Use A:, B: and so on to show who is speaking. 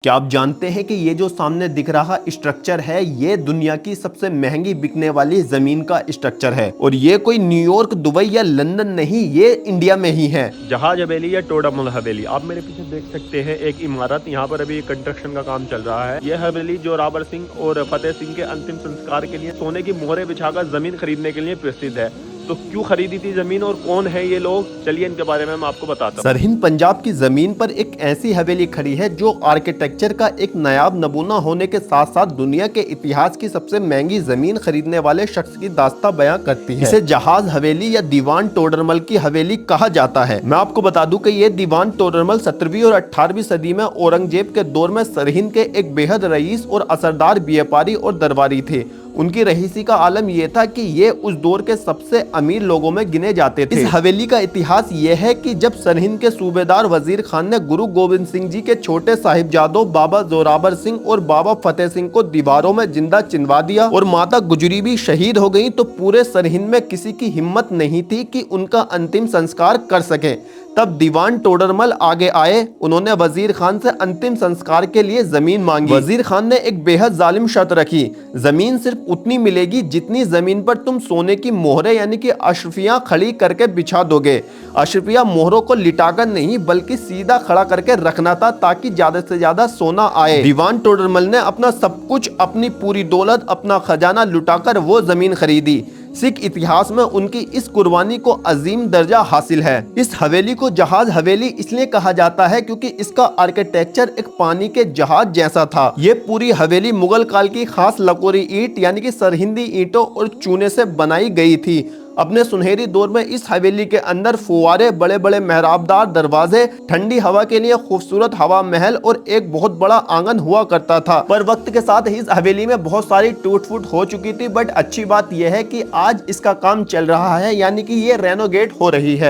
A: क्या आप जानते हैं कि ये जो सामने दिख रहा स्ट्रक्चर है ये दुनिया की सबसे महंगी बिकने वाली जमीन का स्ट्रक्चर है और ये कोई न्यूयॉर्क, दुबई या लंदन नहीं, ये इंडिया में ही है।
B: जहाज हवेली या टोडामल हवेली। आप मेरे पीछे देख सकते हैं एक इमारत, यहाँ पर अभी कंस्ट्रक्शन का काम चल रहा है। यह हवेली जोरावर सिंह और फतेह सिंह के अंतिम संस्कार के लिए सोने की मोहरें बिछाकर जमीन खरीदने के लिए प्रसिद्ध है। तो क्यों खरीदी थी जमीन और कौन है ये लोग, चलिए इनके बारे में मैं आपको बताता हूँ।
A: सरहिंद पंजाब की जमीन पर एक ऐसी हवेली खड़ी है जो आर्किटेक्चर का एक नायाब नमूना होने के साथ साथ दुनिया के इतिहास की सबसे महंगी जमीन खरीदने वाले शख्स की दास्तां बयां करती है। इसे जहाज हवेली या दीवान टोडरमल की हवेली कहा जाता है। मैं आपको बता दूं कि ये दीवान टोडरमल 17वीं और 18वीं सदी में औरंगजेब के दौर में सरहिंद के एक बेहद रईस और असरदार व्यापारी और दरबारी थे। उनकी रहीसी का आलम यह था कि ये उस दौर के सबसे अमीर लोगों में गिने जाते थे। इस हवेली का इतिहास यह है कि जब सरहिंद के सूबेदार वजीर खान ने गुरु गोविंद सिंह जी के छोटे साहिबजादों बाबा जोरावर सिंह और बाबा फतेह सिंह को दीवारों में जिंदा चिनवा दिया और माता गुजरी भी शहीद हो गई, तो पूरे सरहिंद में किसी की हिम्मत नहीं थी कि उनका अंतिम संस्कार कर सके। तब दीवान टोडरमल आगे आए। उन्होंने वजीर खान से अंतिम संस्कार के लिए जमीन मांगी। वजीर खान ने एक बेहद जालिम शर्त रखी, जमीन सिर्फ उतनी मिलेगी जितनी जमीन पर तुम सोने की मोहरें यानी कि अशरफियां खड़ी करके बिछा दोगे। अशरफिया मोहरों को लिटाकर नहीं बल्कि सीधा खड़ा करके रखना था ताकि ज्यादा से ज्यादा सोना आए। दीवान टोडरमल ने अपना सब कुछ, अपनी पूरी दौलत, अपना खजाना लुटाकर वो जमीन खरीदी। सिख इतिहास में उनकी इस कुर्बानी को अजीम दर्जा हासिल है। इस हवेली को जहाज हवेली इसलिए कहा जाता है क्योंकि इसका आर्किटेक्चर एक पानी के जहाज जैसा था। ये पूरी हवेली मुगल काल की खास लकोरी ईंट यानी कि सरहिंदी ईंटों और चूने से बनाई गई थी। अपने सुनहरी दौर में इस हवेली के अंदर फुवारे, बड़े बड़े मेहराबदार दरवाजे, ठंडी हवा के लिए खूबसूरत हवा महल और एक बहुत बड़ा आंगन हुआ करता था। पर वक्त के साथ इस हवेली में बहुत सारी टूट फूट हो चुकी थी, बट अच्छी बात यह है कि आज इसका काम चल रहा है, यानी कि ये रेनोवेट हो रही है।